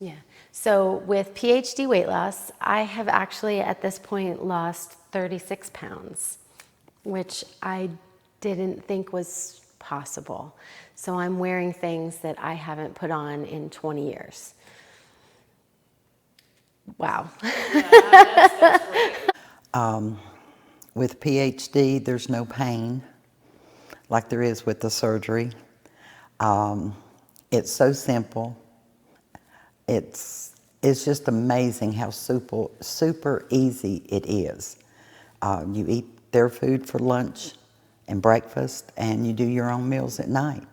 Yeah. So with PhD weight loss, I have actually at this point lost 36 pounds, which I didn't think was possible. So I'm wearing things that I haven't put on in 20 years. Wow. That's great. With PhD, there's no pain like there is with the surgery. It's so simple. It's just amazing how super easy it is. You eat their food for lunch and breakfast, and you do your own meals at night.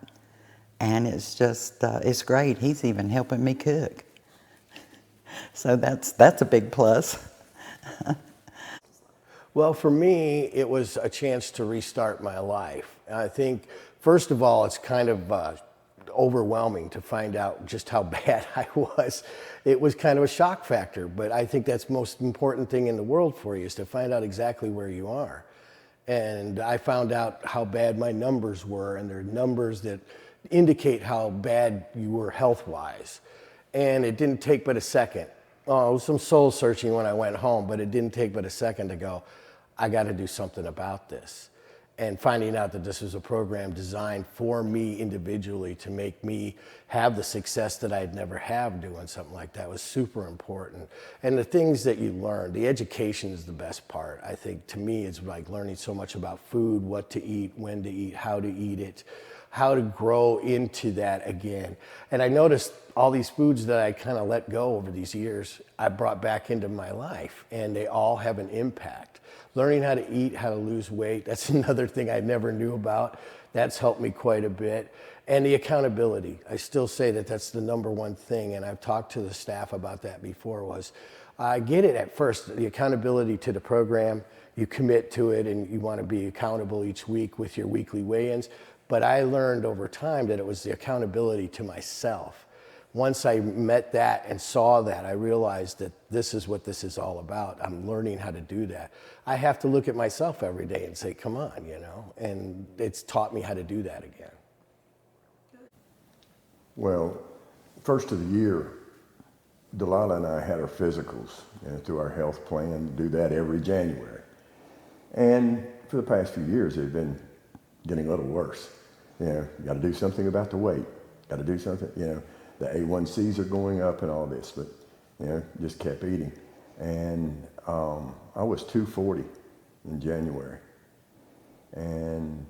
And it's just, it's great. He's even helping me cook. So that's a big plus. Well, for me, it was a chance to restart my life. I think, first of all, it's kind of overwhelming to find out just how bad I was. It was kind of a shock factor, but I think that's the most important thing in the world for you, is to find out exactly where you are. And I found out how bad my numbers were, and they're numbers that indicate how bad you were health-wise. And it didn't take but a second. Oh, it was some soul searching when I went home, but it didn't take but a second to go, I got to do something about this. And finding out that this was a program designed for me individually to make me have the success that I'd never have doing something like that was super important. And the things that you learn, the education is the best part. I think to me it's like learning so much about food, what to eat, when to eat, how to eat it, how to grow into that again. And I noticed all these foods that I kind of let go over these years, I brought back into my life, and they all have an impact. Learning how to eat, how to lose weight, that's another thing I never knew about. That's helped me quite a bit. And the accountability, I still say that that's the number one thing, and I've talked to the staff about that before, was I get it at first, the accountability to the program, you commit to it and you want to be accountable each week with your weekly weigh-ins. But I learned over time that it was the accountability to myself. Once I met that and saw that, I realized that this is what this is all about. I'm learning how to do that. I have to look at myself every day and say, come on, you know, and it's taught me how to do that again. Well, first of the year, Delilah and I had our physicals through our health plan, do that every January. And for the past few years, they've been getting a little worse. You know, you got to do something about the weight. Got to do something, you know. The A1Cs are going up and all this, but, you know, just kept eating. And I was 240 in January. And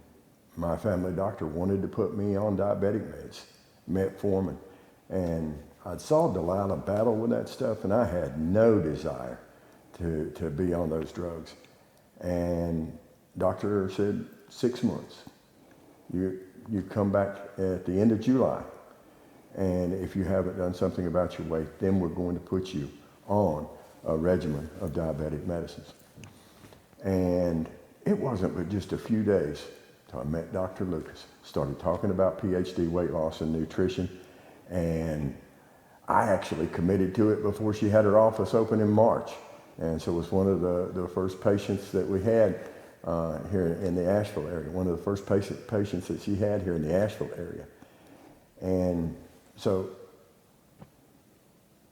my family doctor wanted to put me on diabetic meds, metformin. And I saw Delilah battle with that stuff, and I had no desire to be on those drugs. And doctor said, 6 months. You come back at the end of July. And if you haven't done something about your weight, then we're going to put you on a regimen of diabetic medicines. And it wasn't but just a few days till I met Dr. Lucas, started talking about PhD weight loss and nutrition, and I actually committed to it before she had her office open in March. And so it was one of the first patients that we had here in the Asheville area, one of the first patients that she had here in the Asheville area. And so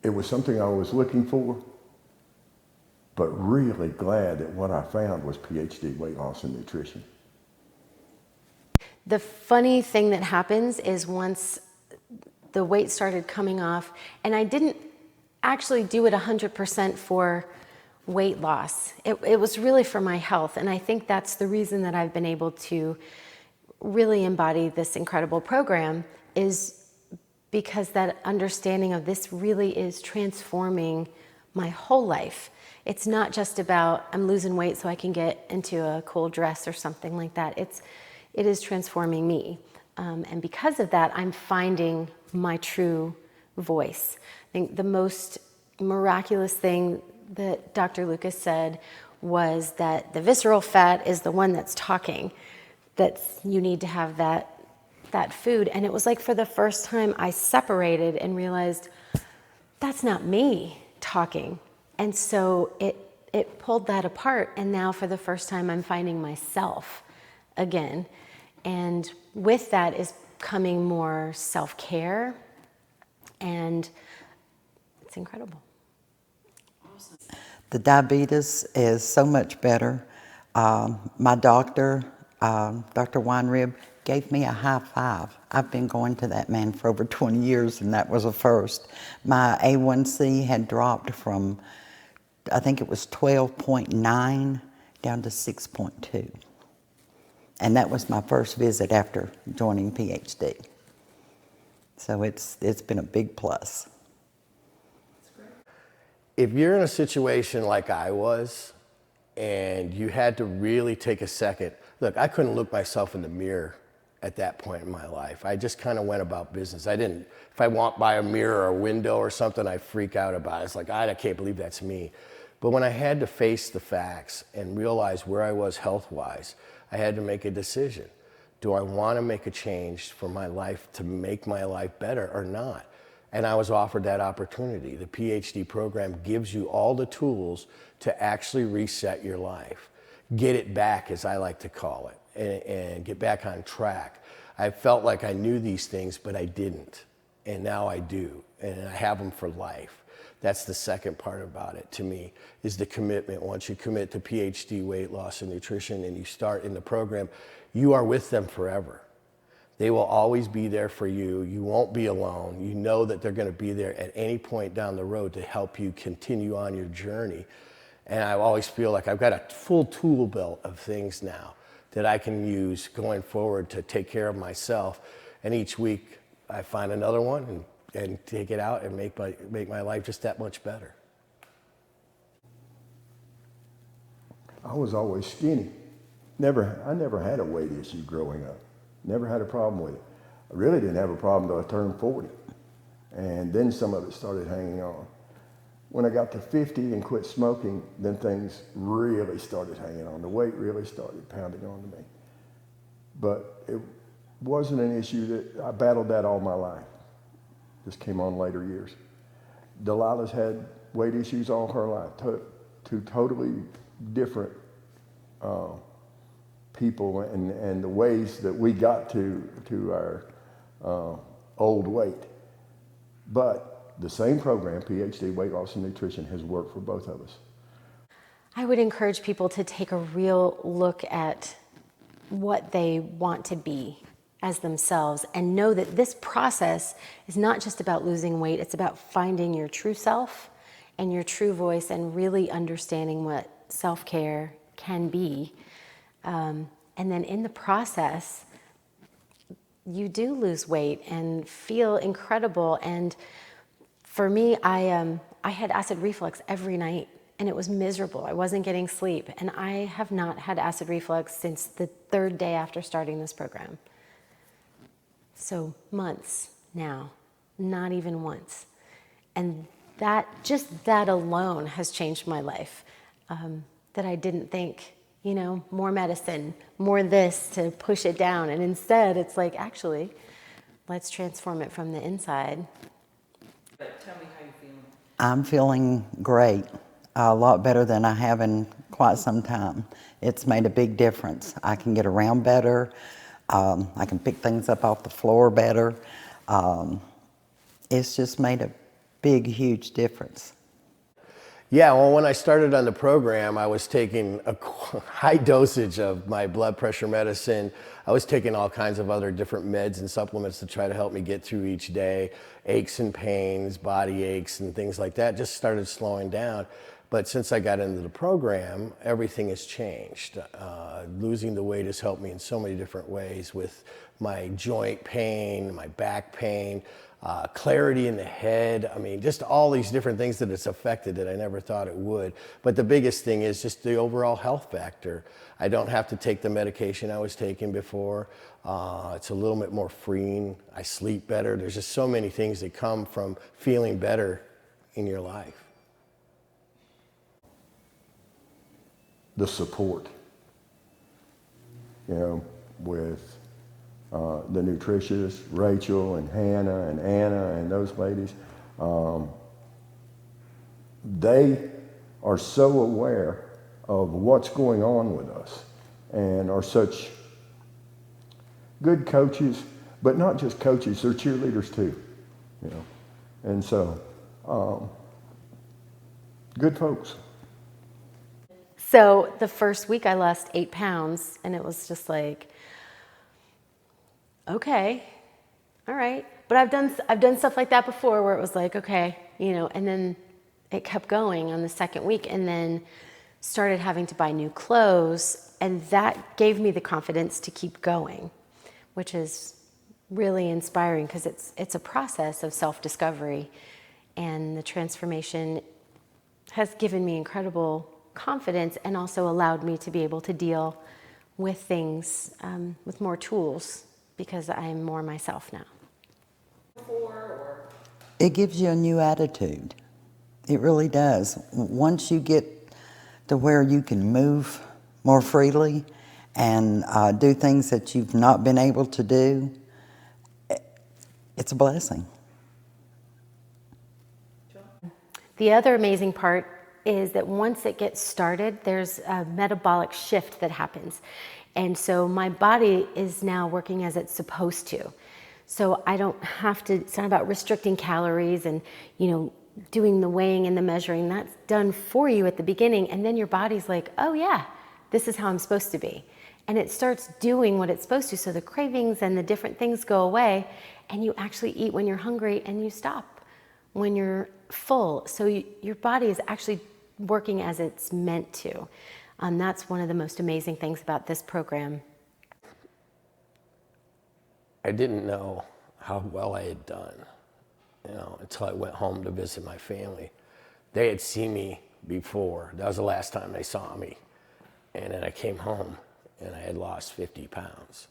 it was something I was looking for, but really glad that what I found was PhD weight loss and nutrition. The funny thing that happens is once the weight started coming off, and I didn't actually do it 100% for weight loss. It was really for my health, and I think that's the reason that I've been able to really embody this incredible program, is because that understanding of this really is transforming my whole life. It's not just about I'm losing weight so I can get into a cool dress or something like that. It is transforming me. And because of that, I'm finding my true voice. I think the most miraculous thing that Dr. Lucas said was that the visceral fat is the one that's talking, that you need to have that food. And it was like for the first time I separated and realized that's not me talking. And so it pulled that apart, and now for the first time I'm finding myself again. And with that is coming more self-care and It's incredible. The diabetes is so much better. My doctor, Dr. Weinrib, gave me a high five. I've been going to that man for over 20 years, and that was a first. My A1C had dropped from, I think it was 12.9 down to 6.2. And that was my first visit after joining PhD. So it's been a big plus. If you're in a situation like I was, and you had to really take a second, look, I couldn't look myself in the mirror at that point in my life. I just kind of went about business. If I walked by a mirror or a window or something, I freak out about it. It's like, I can't believe that's me. But when I had to face the facts and realize where I was health-wise, I had to make a decision. Do I want to make a change for my life to make my life better or not? And I was offered that opportunity. The PhD program gives you all the tools to actually reset your life. Get it back, as I like to call it, and get back on track. I felt like I knew these things, but I didn't. And now I do, and I have them for life. That's the second part about it to me, is the commitment. Once you commit to PhD weight loss and nutrition and you start in the program, you are with them forever. They will always be there for you. You won't be alone. You know that they're going to be there at any point down the road to help you continue on your journey. And I always feel like I've got a full tool belt of things now that I can use going forward to take care of myself. And each week I find another one and take it out and make my life just that much better. I was always skinny. I never had a weight issue growing up. Never had a problem with it. I really didn't have a problem until I turned 40. And then some of it started hanging on. When I got to 50 and quit smoking, then things really started hanging on. The weight really started pounding on to me. But it wasn't an issue that I battled that all my life. Just came on later years. Delilah's had weight issues all her life. Two totally different people and the ways that we got to our old weight. But the same program, PhD Weight Loss and Nutrition, has worked for both of us. I would encourage people to take a real look at what they want to be as themselves and know that this process is not just about losing weight, it's about finding your true self and your true voice and really understanding what self-care can be. And then in the process, you do lose weight and feel incredible. And for me, I had acid reflux every night, and it was miserable. I wasn't getting sleep, and I have not had acid reflux since the third day after starting this program. So months now, not even once. And just that alone has changed my life, that I didn't think, more medicine, more this to push it down. And instead, it's like, actually, let's transform it from the inside. But tell me how you're feeling. I'm feeling great, a lot better than I have in quite some time. It's made a big difference. I can get around better. I can pick things up off the floor better. It's just made a big, huge difference. Yeah, well, when I started on the program, I was taking a high dosage of my blood pressure medicine. I was taking all kinds of other different meds and supplements to try to help me get through each day. Aches and pains, body aches and things like that just started slowing down. But since I got into the program, everything has changed. Losing the weight has helped me in so many different ways with my joint pain, my back pain, clarity in the head. I mean, just all these different things that it's affected that I never thought it would. But the biggest thing is just the overall health factor. I don't have to take the medication I was taking before. It's a little bit more freeing. I sleep better. There's just so many things that come from feeling better in your life. The support, with the nutritionists, Rachel and Hannah and Anna and those ladies. They are so aware of what's going on with us and are such good coaches, but not just coaches, they're cheerleaders too, And so Good folks. So the first week I lost 8 pounds, and it was just like, okay, all right. But I've done stuff like that before where it was like, okay, you know, and then it kept going on the second week, and then started having to buy new clothes, and that gave me the confidence to keep going, which is really inspiring because it's a process of self-discovery, and the transformation has given me incredible confidence and also allowed me to be able to deal with things with more tools because I'm more myself now. It gives you a new attitude. It really does. Once you get to where you can move more freely and do things that you've not been able to do, it's a blessing. The other amazing part is that once it gets started, there's a metabolic shift that happens. And so my body is now working as it's supposed to. So I don't have to, it's not about restricting calories and, you know, doing the weighing and the measuring. That's done for you at the beginning. And then your body's like, oh yeah, this is how I'm supposed to be. And it starts doing what it's supposed to. So the cravings and the different things go away, and you actually eat when you're hungry and you stop when you're full. So your body is actually working as it's meant to. That's one of the most amazing things about this program. I didn't know how well I had done, you know, until I went home to visit my family. They had seen me before. That was the last time they saw me. And then I came home and I had lost 50 pounds.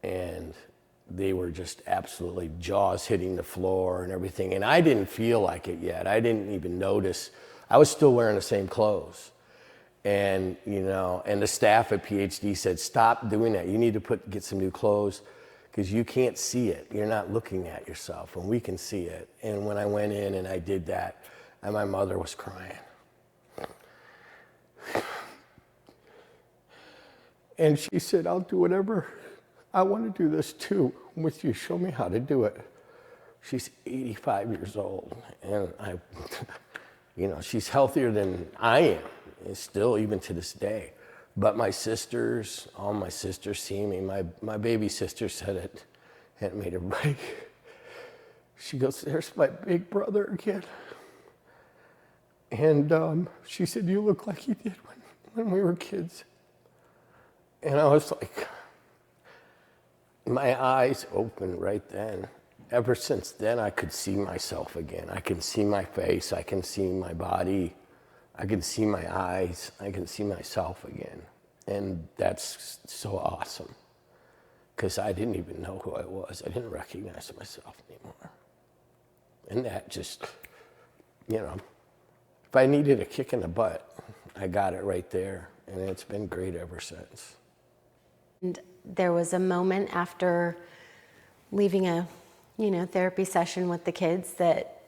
And they were just absolutely jaws hitting the floor and everything. And I didn't feel like it yet. I didn't even notice. I was still wearing the same clothes. And, you know, and the staff at PhD said, stop doing that. You need to get some new clothes because you can't see it. You're not looking at yourself, and we can see it. And when I went in and I did that, and my mother was crying. And she said, I'll do whatever. I want to do this too with you. Show me how to do it. She's 85 years old, and you know, she's healthier than I am, and still even to this day. But my sisters, all my sisters see me. My baby sister said it, and it made her break. She goes, there's my big brother again. And she said, you look like you did when we were kids. And I was like, my eyes opened right then. Ever since then, I could see myself again. I can see my face. I can see my body. I can see my eyes. I can see myself again. And that's so awesome. Because I didn't even know who I was. I didn't recognize myself anymore. And that just, you know, if I needed a kick in the butt, I got it right there. And it's been great ever since. And there was a moment after leaving a, you know, therapy session with the kids that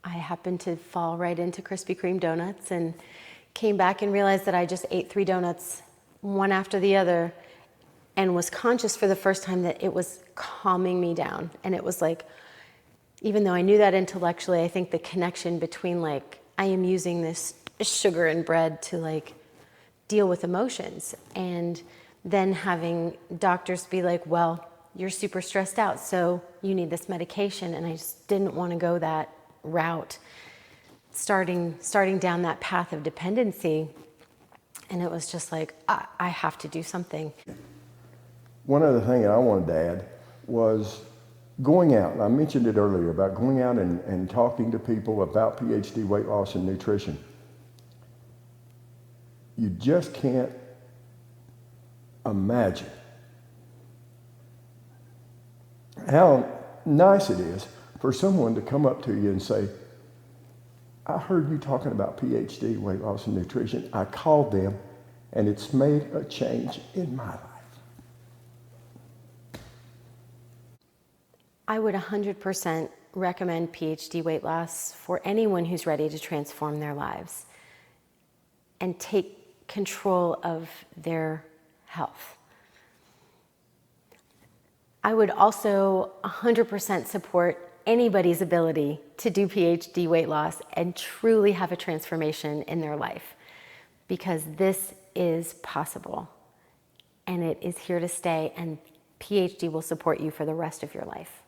I happened to fall right into Krispy Kreme donuts and came back and realized that I just ate 3 donuts, one after the other, and was conscious for the first time that it was calming me down. And it was like, even though I knew that intellectually, I think the connection between like, I am using this sugar and bread to like deal with emotions. And then having doctors be like, well, you're super stressed out, so you need this medication. And I just didn't want to go that route, starting down that path of dependency. And it was just like, I have to do something. One other thing that I wanted to add was going out, and I mentioned it earlier about going out and talking to people about PhD weight loss and nutrition. You just can't imagine how nice it is for someone to come up to you and say, I heard you talking about PhD weight loss and nutrition. I called them and it's made a change in my life. I would 100% recommend PhD weight loss for anyone who's ready to transform their lives and take control of their health. I would also 100% support anybody's ability to do PhD weight loss and truly have a transformation in their life, because this is possible and it is here to stay, and PhD will support you for the rest of your life.